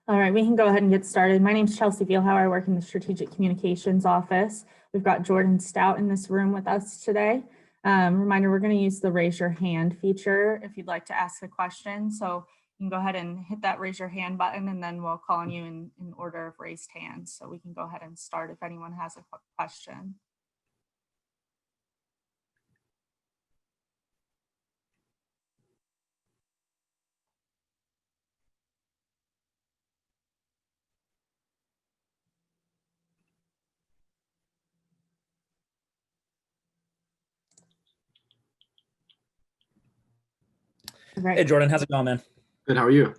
All right, we can go ahead and get started. My name is Chelsea Vielhauer. I work in the Strategic Communications Office. We've got Jordan Stout in this room with us today. Reminder, we're going to use the raise your hand feature if you'd like to ask a question. So you can go ahead and hit that raise your hand button, and then we'll call on you in order of raised hands. So we can go ahead and start if anyone has a question. Right. Hey, Jordan, how's it going, man? Good. How are you?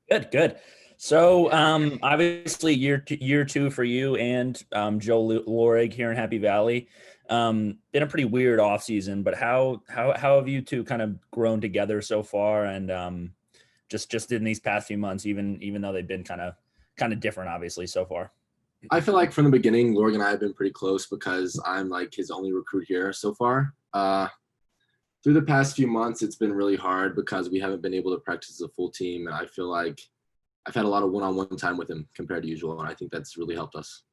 Good. So obviously year two for you and Joe Lorig here in Happy Valley. Been a pretty weird off season, but how have you two kind of grown together so far? And just in these past few months, even though they've been kind of different, obviously, so far. I feel like from the beginning, Lorig and I have been pretty close because I'm like his only recruit here so far. Through the past few months, it's been really hard because we haven't been able to practice as a full team. And I feel like I've had a lot of one-on-one time with him compared to usual. And I think that's really helped us.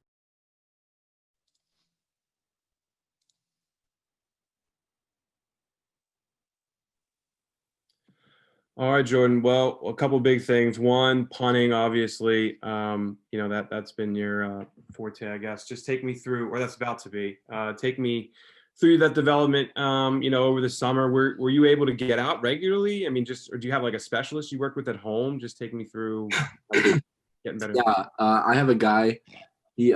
All right, Jordan. Well, a couple big things. One, punting, obviously. That's been your forte, I guess. Just take me through, or that's about to be. Take me through that development. Over the summer, were you able to get out regularly? I mean, or do you have like a specialist you work with at home? Just take me through getting better. Yeah, I have a guy. He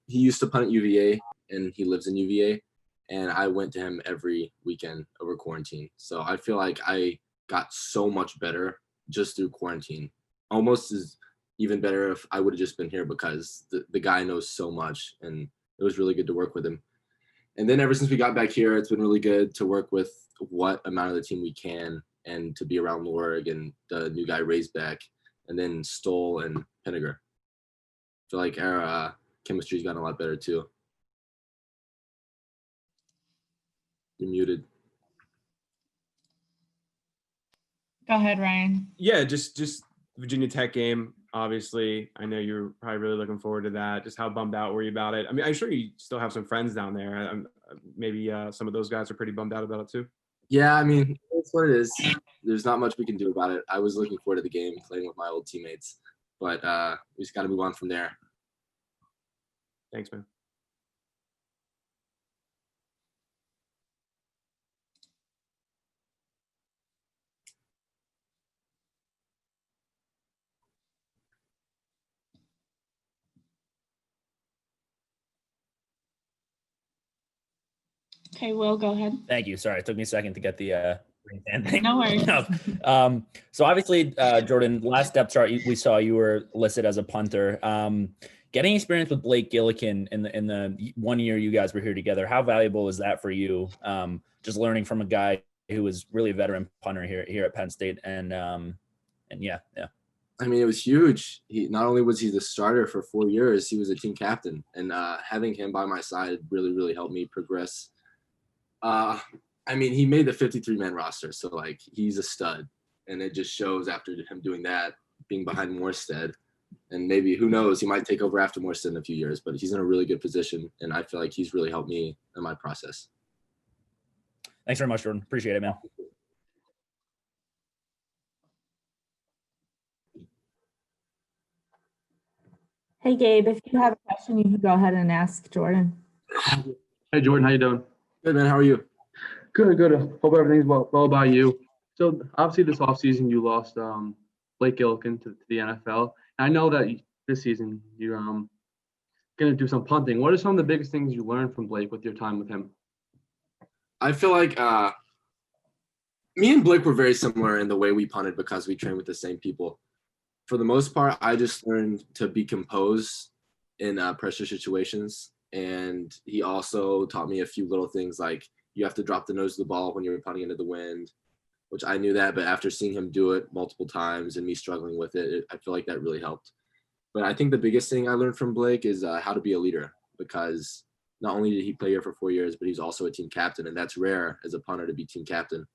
used to punt at UVA, and he lives in UVA. And I went to him every weekend over quarantine. So I feel like I got so much better just through quarantine. Almost is even better if I would have just been here because the guy knows so much, and it was really good to work with him. And then ever since we got back here, it's been really good to work with what amount of the team we can and to be around Lorig and the new guy Raisback and then Stoll and Penniger. I feel like our chemistry's gotten a lot better too. You're muted. Go ahead, Ryan. Yeah, just Virginia Tech game, obviously. I know you're probably really looking forward to that. Just how bummed out were you about it? I mean, I'm sure you still have some friends down there. Maybe some of those guys are pretty bummed out about it too. Yeah, I mean, it's what it is. There's not much we can do about it. I was looking forward to the game, playing with my old teammates. But we just got to move on from there. Thanks, man. Okay, Will, go ahead. Thank you. Sorry, it took me a second to get the thing. No worries. So obviously, Jordan, last depth chart we saw you were listed as a punter. Getting experience with Blake Gillikin in the 1 year you guys were here together, how valuable is that for you? Just learning from a guy who was really a veteran punter here at Penn State, and yeah. I mean, it was huge. He not only was he the starter for 4 years, he was a team captain, and having him by my side really, really helped me progress. I mean, he made the 53-man roster, so like he's a stud, and it just shows after him doing that, being behind Morstead, and maybe who knows, he might take over after Morstead in a few years, but he's in a really good position, and I feel like he's really helped me in my process. Thanks very much, Jordan. Appreciate it, man. Hey, Gabe, if you have a question, you can go ahead and ask Jordan. Hey, Jordan, how you doing? Good, man. How are you? Good. Hope everything's well about you. So obviously this offseason you lost Blake Gillikin to the NFL. And I know that this season you're going to do some punting. What are some of the biggest things you learned from Blake with your time with him? I feel like me and Blake were very similar in the way we punted because we trained with the same people. For the most part, I just learned to be composed in pressure situations. And he also taught me a few little things like you have to drop the nose of the ball when you're punting into the wind, which I knew that, but after seeing him do it multiple times and me struggling with it, I feel like that really helped. But I think the biggest thing I learned from Blake is how to be a leader, because not only did he play here for 4 years, but he's also a team captain, and that's rare as a punter to be team captain.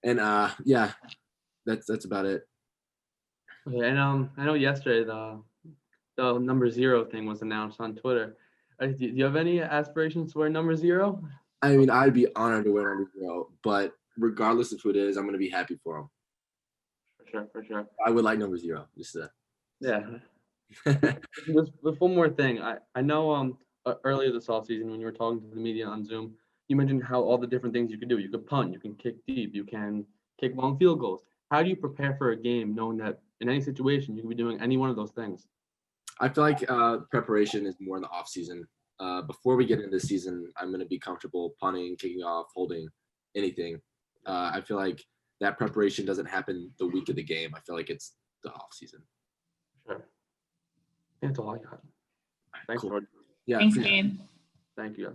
And yeah, that's about it. Okay, and I know yesterday the number 0 thing was announced on Twitter. Do you have any aspirations to wear number 0? I mean, I'd be honored to wear number 0, but regardless of who it is, I'm gonna be happy for him. For sure. I would like number 0, just to. Yeah. With one more thing, I know earlier this offseason when you were talking to the media on Zoom, you mentioned how all the different things you could do. You could punt, you can kick deep, you can kick long field goals. How do you prepare for a game knowing that in any situation you can be doing any one of those things? I feel like preparation is more in the off season. Before we get into the season, I'm going to be comfortable punting, kicking off, holding, anything. I feel like that preparation doesn't happen the week of the game. I feel like it's the off season. Sure. That's all I got. Thanks, Cool. Jordan. Yeah. Thanks, for- Gabe. Thank you.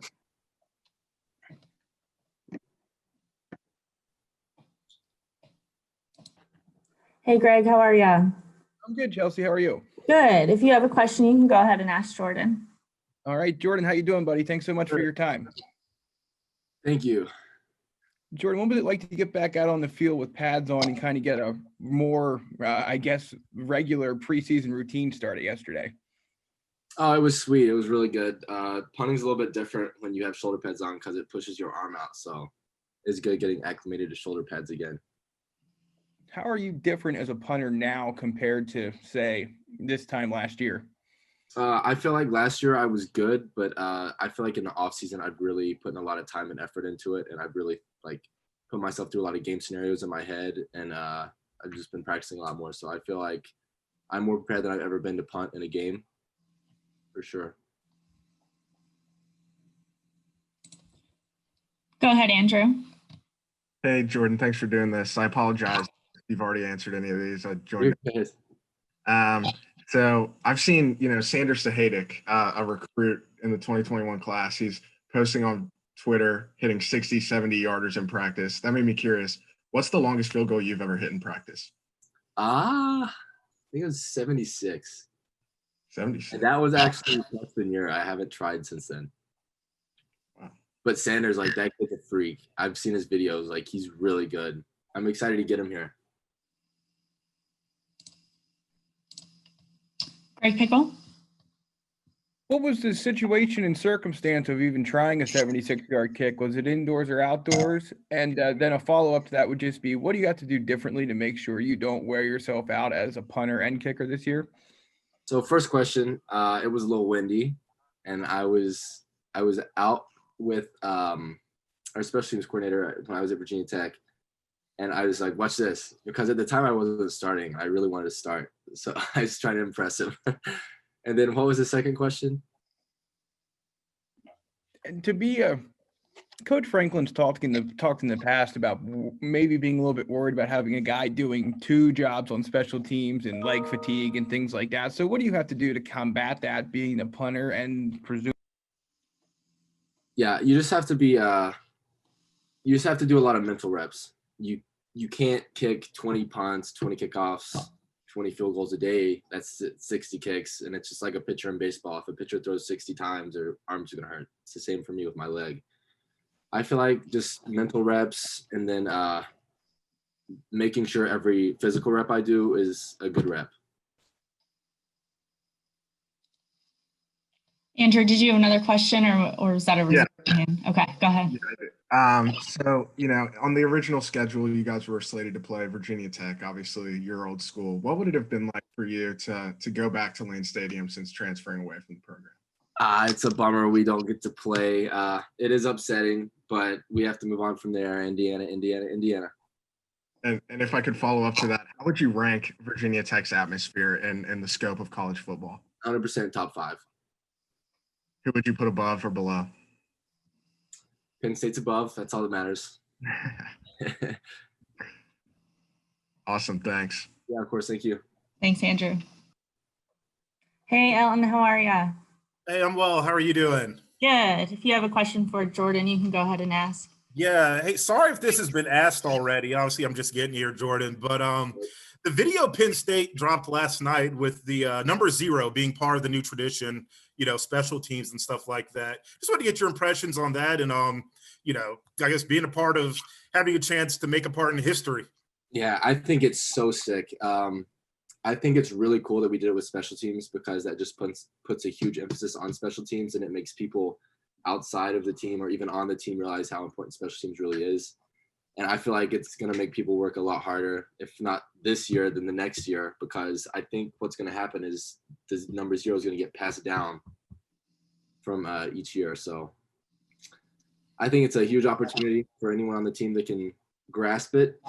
Hey, Greg, how are you? I'm good, Chelsea. How are you? Good. If you have a question, you can go ahead and ask Jordan. All right, Jordan, how you doing, buddy? Thanks so much for your time. Thank you. Jordan, what was it like to get back out on the field with pads on and kind of get a more, I guess, regular preseason routine started yesterday? Oh, it was sweet. It was really good. Punting's a little bit different when you have shoulder pads on because it pushes your arm out. So it's good getting acclimated to shoulder pads again. How are you different as a punter now compared to, say, this time last year? I feel like last year I was good, but I feel like in the off season I'd really put in a lot of time and effort into it, and I'd really like put myself through a lot of game scenarios in my head, and I've just been practicing a lot more. So I feel like I'm more prepared than I've ever been to punt in a game, for sure. Go ahead, Andrew. Hey, Jordan, thanks for doing this. I apologize if you've already answered any of these. I joined. You're good. So I've seen, Sanders Sahadic, a recruit in the 2021 class. He's posting on Twitter, hitting 60, 70 yarders in practice. That made me curious. What's the longest field goal you've ever hit in practice? I think it was 76. 76. And that was actually freshman year. I haven't tried since then. Wow. But Sanders, like, that kid's a freak. I've seen his videos. Like, he's really good. I'm excited to get him here. Greg Pickle. What was the situation and circumstance of even trying a 76-yard kick? Was it indoors or outdoors? And then a follow-up to that would just be, what do you have to do differently to make sure you don't wear yourself out as a punter and kicker this year? So first question, it was a little windy, and I was out with our special teams coordinator when I was at Virginia Tech, and I was like, watch this, because at the time I wasn't starting. I really wanted to start, so I was trying to impress him. And then what was the second question? And to be a Coach Franklin's talked in the past about maybe being a little bit worried about having a guy doing two jobs on special teams and leg fatigue and things like that. So what do you have to do to combat that, being the punter and presume? Yeah, you just have to be you just have to do a lot of mental reps. You can't kick 20 punts, 20 kickoffs, 20 field goals a day. That's 60 kicks, and it's just like a pitcher in baseball. If a pitcher throws 60 times, their arms are gonna hurt. It's the same for me with my leg. I feel like just mental reps, and then making sure every physical rep I do is a good rep. Andrew, did you have another question or was that a Yeah. reserved? Okay, go ahead. So, on the original schedule, you guys were slated to play Virginia Tech, obviously your old school. What would it have been like for you to go back to Lane Stadium since transferring away from the program? It's a bummer we don't get to play. It is upsetting, but we have to move on from there. Indiana. And if I could follow up to that, how would you rank Virginia Tech's atmosphere and the scope of college football? 100% top 5. Who would you put above or below? Penn State's above. That's all that matters. Awesome. Thanks. Yeah, of course. Thank you. Thanks, Andrew. Hey, Ellen, how are you? Hey, I'm well. How are you doing? Good. If you have a question for Jordan, you can go ahead and ask. Yeah. Hey, sorry if this has been asked already. Obviously, I'm just getting here, Jordan. But the video Penn State dropped last night with the number 0 being part of the new tradition, special teams and stuff like that. Just want to get your impressions on that, and I guess being a part of having a chance to make a part in history. Yeah, I think it's so sick. I think it's really cool that we did it with special teams because that just puts a huge emphasis on special teams, and it makes people outside of the team or even on the team realize how important special teams really is. And I feel like it's going to make people work a lot harder, if not this year, than the next year, because I think what's going to happen is the number 0 is going to get passed down from each year. So I think it's a huge opportunity for anyone on the team that can grasp it.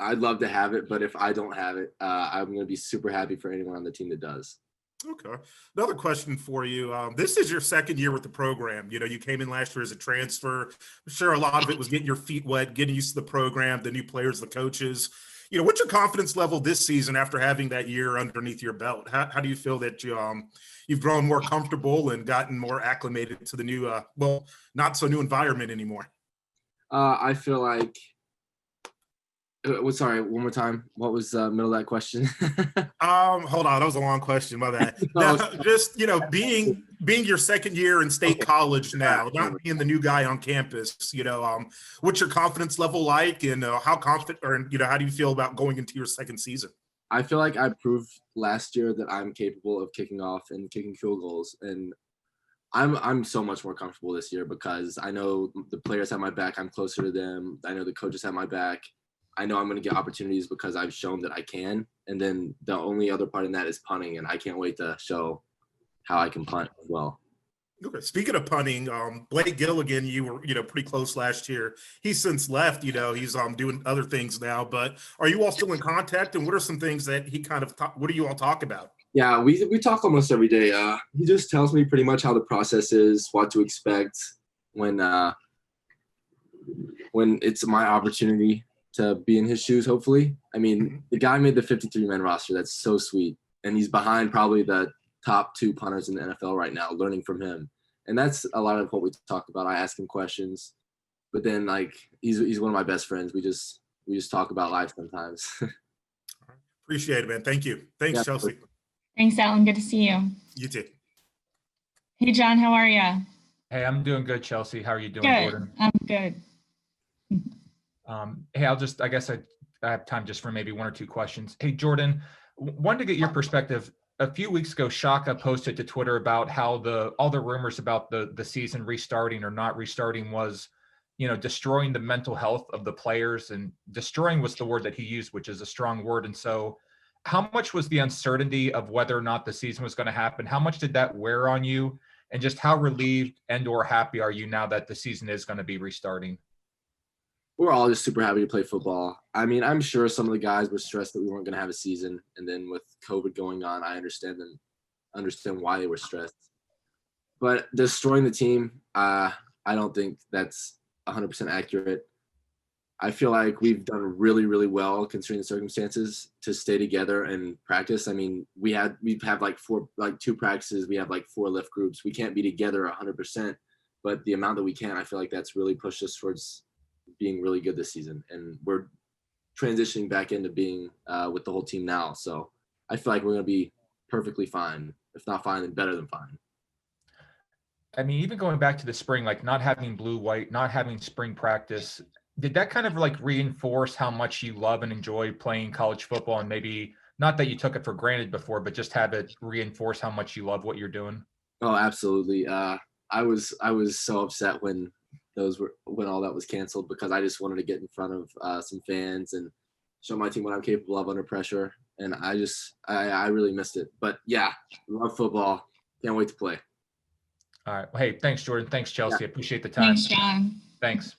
I'd love to have it, but if I don't have it, I'm going to be super happy for anyone on the team that does. Okay. Another question for you. This is your second year with the program. You know, you came in last year as a transfer. I'm sure a lot of it was getting your feet wet, getting used to the program, the new players, the coaches. You know, what's your confidence level this season after having that year underneath your belt? How do you feel that you've grown more comfortable and gotten more acclimated to the new, not so new environment anymore? I feel like sorry, one more time. What was the middle of that question? Hold on, that was a long question. My bad. Now, just being your second year in state college now, not being the new guy on campus. What's your confidence level like, and how confident, or how do you feel about going into your second season? I feel like I proved last year that I'm capable of kicking off and kicking field goals, and I'm so much more comfortable this year because I know the players have my back. I'm closer to them. I know the coaches have my back. I know I'm going to get opportunities because I've shown that I can. And then the only other part in that is punting, and I can't wait to show how I can punt as well. Okay. Speaking of punting, Blake Gilligan, you were pretty close last year. He's since left. He's doing other things now. But are you all still in contact? And what are some things that he what do you all talk about? Yeah, we talk almost every day. He just tells me pretty much how the process is, what to expect when it's my opportunity to be in his shoes, hopefully. I mean, the guy made the 53-man roster. That's so sweet. And he's behind probably the top 2 punters in the NFL right now, learning from him. And that's a lot of what we talk about. I ask him questions, but then he's one of my best friends. We just talk about life sometimes. Appreciate it, man. Thank you. Thanks, Chelsea. Thanks, Alan. Good to see you. You too. Hey, John, how are you? Hey, I'm doing good, Chelsea. How are you doing, Good. Gordon? I'm good. Hey, I guess I have time just for maybe 1 or 2 questions. Hey, Jordan, wanted to get your perspective. A few weeks ago, Shaka posted to Twitter about how all the rumors about the season restarting or not restarting was, destroying the mental health of the players, and destroying was the word that he used, which is a strong word. And so how much was the uncertainty of whether or not the season was going to happen? How much did that wear on you? And just how relieved and or happy are you now that the season is going to be restarting? We're all just super happy to play football. I mean, I'm sure some of the guys were stressed that we weren't going to have a season. And then with COVID going on, I understand why they were stressed. But destroying the team, I don't think that's 100% accurate. I feel like we've done really, really well considering the circumstances to stay together and practice. I mean, we have 2 practices. We have 4 lift groups. We can't be together 100%, but the amount that we can, I feel like that's really pushed us towards being really good this season. And we're transitioning back into being with the whole team now. So I feel like we're going to be perfectly fine. If not fine, then better than fine. I mean, even going back to the spring, not having blue-white, not having spring practice, did that kind of reinforce how much you love and enjoy playing college football? And maybe not that you took it for granted before, but just have it reinforce how much you love what you're doing? Oh, absolutely. I was so upset when all that was canceled because I just wanted to get in front of some fans and show my team what I'm capable of under pressure. And I really missed it. But yeah, love football. Can't wait to play. All right. Well, hey, thanks, Jordan. Thanks, Chelsea. I appreciate the time. Thanks, John. Thanks.